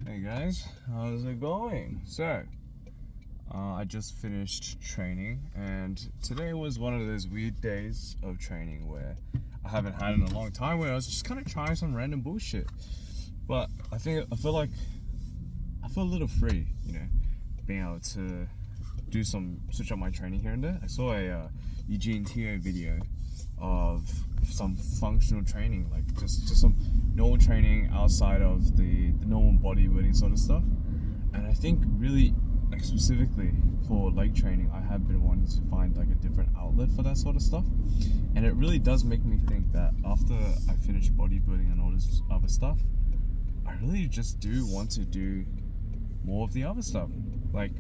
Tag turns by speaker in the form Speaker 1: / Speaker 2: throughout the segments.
Speaker 1: Hey guys, how's it going? So, I just finished training, and today was one of those weird days of training where I haven't had in a long time, where I was just kind of trying some random bullshit. But I feel a little free, being able to switch up my training here and there. I saw a Eugene Teo video of some functional training, like just some normal training outside of the normal bodybuilding sort of stuff. And I think really, like specifically for leg training, I have been wanting to find like a different outlet for that sort of stuff. And it really does make me think that after I finish bodybuilding and all this other stuff, I really just do want to do more of the other stuff. Like,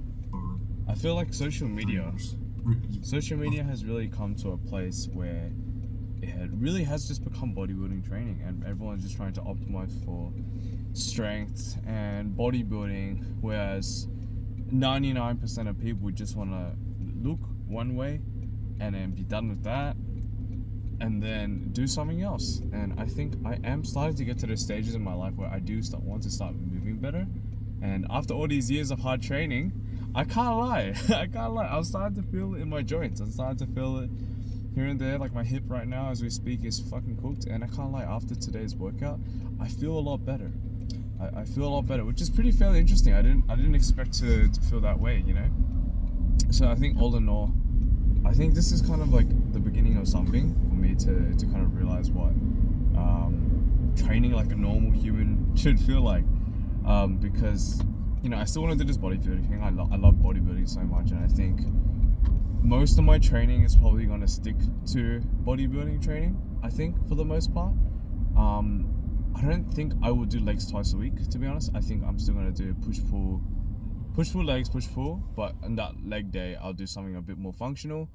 Speaker 1: I feel like social media has really come to a place where it really has just become bodybuilding training, and everyone's just trying to optimize for strength and bodybuilding, whereas 99% of people just want to look one way and then be done with that and then do something else. And I think I am starting to get to those stages in my life where I do want to start moving better. And after all these years of hard training, I can't lie. I'm starting to feel it in my joints. I'm starting to feel it here and there. Like my hip right now as we speak is fucking cooked, and I can't lie, after today's workout I feel a lot better. I feel a lot better, which is pretty fairly interesting. I didn't expect to feel that way, So I think all in all, I think this is kind of like the beginning of something for me to kind of realize what training like a normal human should feel like, because I still want to do this bodybuilding thing. I love bodybuilding so much, and I think most of my training is probably going to stick to bodybuilding training, I think, for the most part. I don't think I will do legs twice a week, to be honest. I think I'm still going to do push-pull legs, push-pull, but on that leg day, I'll do something a bit more functional.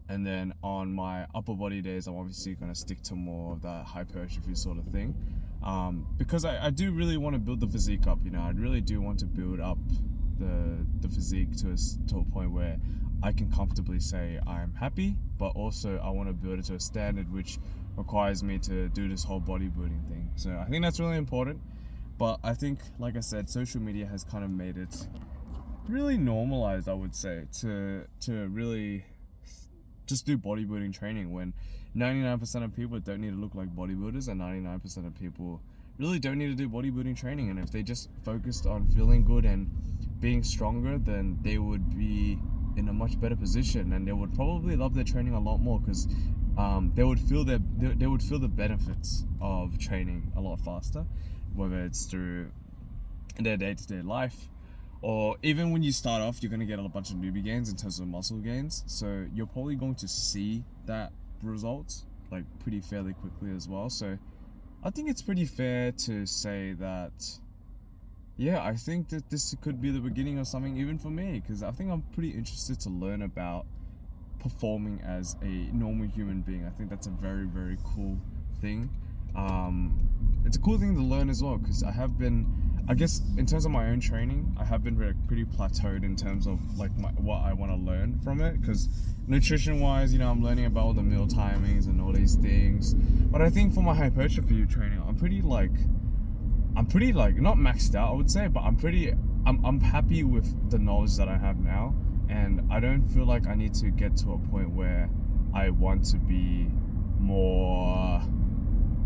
Speaker 1: And then on my upper body days, I'm obviously going to stick to more of that hypertrophy sort of thing. Because I do really want to build the physique up, I really do want to build up the physique to a point where I can comfortably say I'm happy, but also I want to build it to a standard which requires me to do this whole bodybuilding thing. So I think that's really important. But I think, like I said, social media has kind of made it really normalized, I would say, to really just do bodybuilding training, when 99% of people don't need to look like bodybuilders, and 99% of people really don't need to do bodybuilding training. And if they just focused on feeling good and being stronger, then they would be in a much better position, and they would probably love their training a lot more, because they would feel the benefits of training a lot faster, whether it's through their day-to-day life, or even when you start off, you're going to get a bunch of newbie gains in terms of muscle gains. So you're probably going to see that results like pretty fairly quickly as well. So I think it's pretty fair to say that, yeah, I think that this could be the beginning of something even for me, because I think I'm pretty interested to learn about performing as a normal human being. I think that's a very, very cool thing. It's a cool thing to learn as well, because I guess in terms of my own training, I have been pretty plateaued in terms of like what I want to learn from it, because nutrition wise, I'm learning about all the meal timings and all these things. But I think for my hypertrophy training, I'm pretty like not maxed out, I would say, but I'm happy with the knowledge that I have now, and I don't feel like I need to get to a point where I want to be more.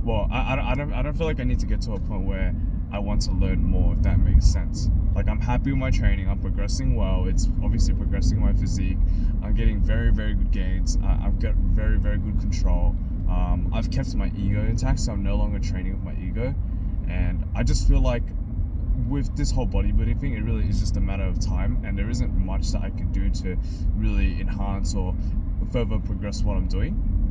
Speaker 1: Well, I don't feel like I need to get to a point where I want to learn more, if that makes sense. Like, I'm happy with my training, I'm progressing well, it's obviously progressing my physique, I'm getting very, very good gains, I've got very, very good control, I've kept my ego intact, so I'm no longer training with my ego, and I just feel like with this whole bodybuilding thing, it really is just a matter of time, and there isn't much that I can do to really enhance or further progress what I'm doing.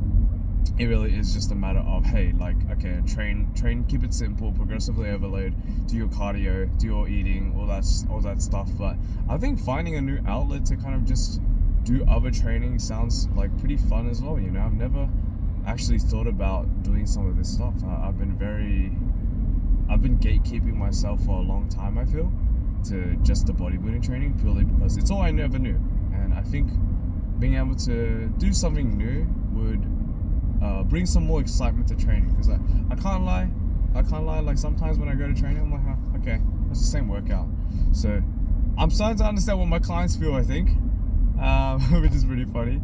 Speaker 1: It really is just a matter of, hey, like, okay, train, keep it simple, progressively overload, do your cardio, do your eating, all that stuff. But I think finding a new outlet to kind of just do other training sounds like pretty fun as well. I've never actually thought about doing some of this stuff. I've been gatekeeping myself for a long time, I feel, to just the bodybuilding training, purely because it's all I never knew. And I think being able to do something new would bring some more excitement to training, because I can't lie, like sometimes when I go to training, I'm like, okay, It's the same workout. So I'm starting to understand what my clients feel, I think, which is pretty funny.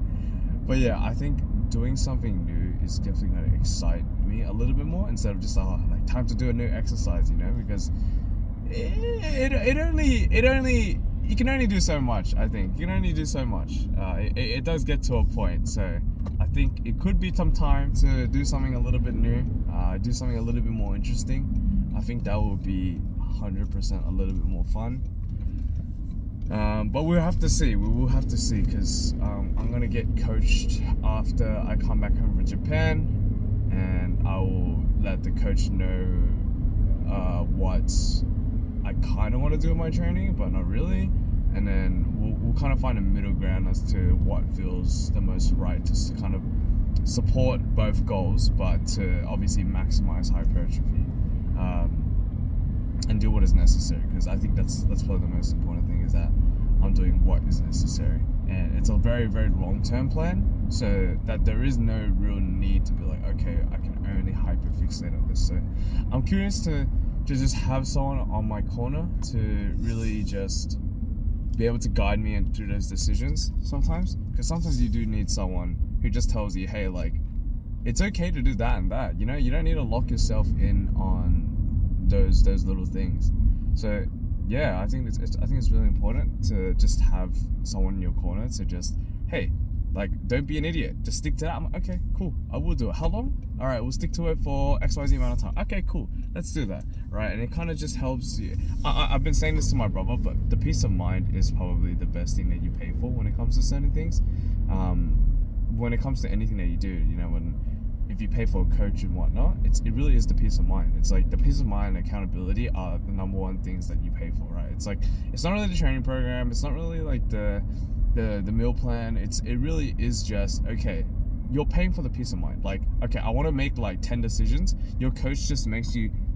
Speaker 1: But yeah, I think doing something new is definitely going to excite me a little bit more instead of just like time to do a new exercise, you know, because it only you can only do so much. I think you can only do so much. It does get to a point, so I think it could be some time to do something a little bit new, do something a little bit more interesting. I think that would be 100% a little bit more fun. But we'll have to see. We will have to see, because I'm gonna get coached after I come back home from Japan, and I will let the coach know what I kind of want to do in my training, but not really. And then we'll kind of find a middle ground as to what feels the most right to kind of support both goals, but to obviously maximize hypertrophy and do what is necessary. Because I think that's probably the most important thing, is that I'm doing what is necessary, and it's a very, very long-term plan, so that there is no real need to be like, okay, I can only hyperfixate on this. So I'm curious to just have someone on my corner to really just be able to guide me through those decisions sometimes, because sometimes you do need someone who just tells you, hey, like, it's okay to do that and that, you know, you don't need to lock yourself in on those little things. So yeah, I think it's really important to just have someone in your corner to just, hey, like, don't be an idiot, just stick to that. I'm like, okay, cool, I will do it. How long? All right, we'll stick to it for XYZ amount of time. Okay, cool, let's do that, right? And it kind of just helps you. I've been saying this to my brother, but the peace of mind is probably the best thing that you pay for when it comes to certain things. When it comes to anything that you do, you know, if you pay for a coach and whatnot, it really is the peace of mind. It's like the peace of mind and accountability are the number one things that you pay for, right? It's like, it's not really the training program, it's not really like the meal plan. It really is just, okay, you're paying for the peace of mind. Like, okay, I want to make like 10 decisions. Your coach just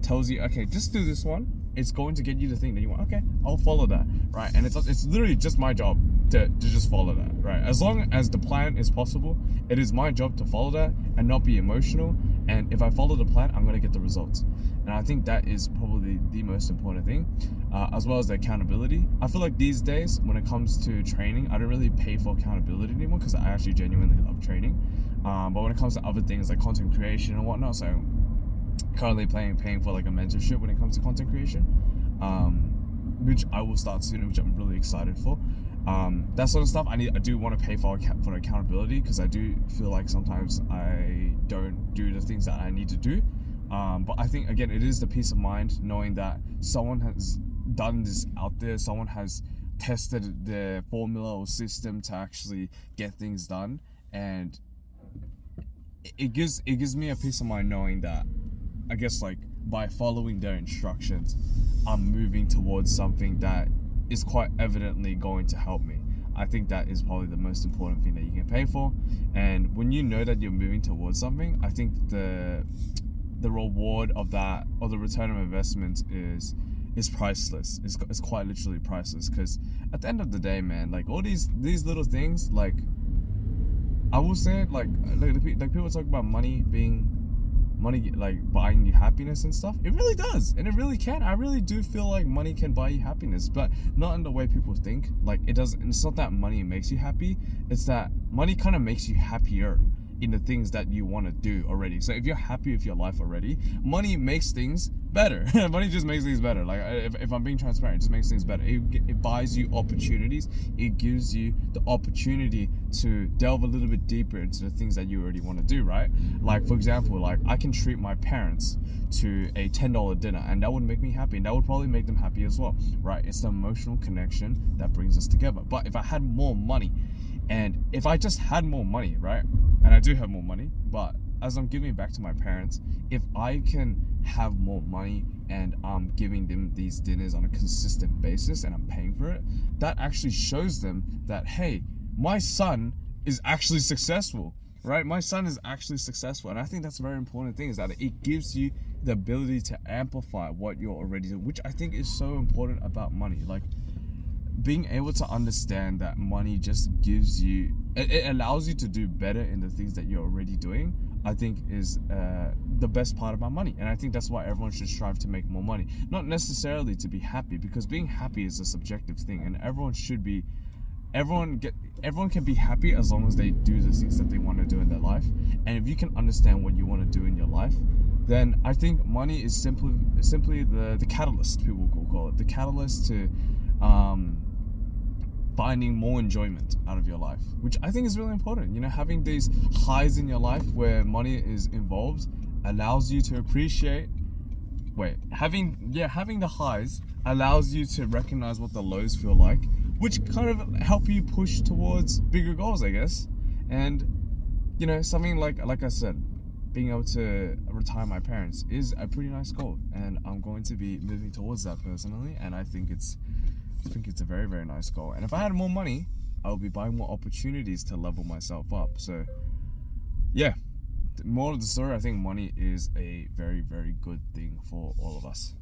Speaker 1: tells you, okay, just do this one. It's going to get you the thing that you want. Okay, I'll follow that, right? And it's literally just my job to just follow that, right? As long as the plan is possible, it is my job to follow that and not be emotional. And if I follow the plan, I'm going to get the results. And I think that is probably the most important thing, as well as the accountability. I feel like these days, when it comes to training, I don't really pay for accountability anymore, because I actually genuinely love training. But when it comes to other things like content creation and whatnot, so currently paying for like a mentorship when it comes to content creation, which I will start soon, which I'm really excited for. That sort of stuff I do want to pay for accountability, because I do feel like sometimes I don't do the things that I need to do. But I think, again, it is the peace of mind knowing that someone has done this out there, someone has tested the formula or system to actually get things done, and it gives me a peace of mind knowing that, I guess, like, by following their instructions, I'm moving towards something that is quite evidently going to help me. I think that is probably the most important thing that you can pay for. And when you know that you're moving towards something, I think the reward of that, or the return of investment, is priceless. It's quite literally priceless, because at the end of the day, man, like, all these little things, like, I will say, like people talk about money, like, buying you happiness and stuff. It really does, and it really can. I really do feel like money can buy you happiness, but not in the way people think. Like, it doesn't. It's not that money makes you happy. It's that money kind of makes you happier in the things that you want to do already. So if you're happy with your life already, money makes things better. Money just makes things better. Like, if I'm being transparent, it just makes things better. It buys you opportunities. It gives you the opportunity to delve a little bit deeper into the things that you already want to do, right? Like, for example, like, I can treat my parents to a $10 dinner, and that would make me happy, and that would probably make them happy as well, right? It's the emotional connection that brings us together. But if I had more money, and if I just had more money, right? And I do have more money, but as I'm giving back to my parents, if I can have more money and I'm giving them these dinners on a consistent basis and I'm paying for it, that actually shows them that, hey, my son is actually successful, right? My son is actually successful. And I think that's a very important thing, is that it gives you the ability to amplify what you're already doing, which I think is so important about money. Like, being able to understand that money just gives you, it allows you to do better in the things that you're already doing, I think is the best part about money. And I think that's why everyone should strive to make more money. Not necessarily to be happy, because being happy is a subjective thing, and everyone can be happy as long as they do the things that they want to do in their life. And if you can understand what you want to do in your life, then I think money is simply the catalyst, people will call it, the catalyst to finding more enjoyment out of your life, which I think is really important. You know, having these highs in your life where money is involved allows you to appreciate. Having the highs allows you to recognize what the lows feel like, which kind of help you push towards bigger goals, I guess. And you know, something like I said, being able to retire my parents is a pretty nice goal, and I'm going to be moving towards that personally. And I think it's a very, very nice goal. And if I had more money, I would be buying more opportunities to level myself up. So yeah, the moral of the story, I think money is a very, very good thing for all of us.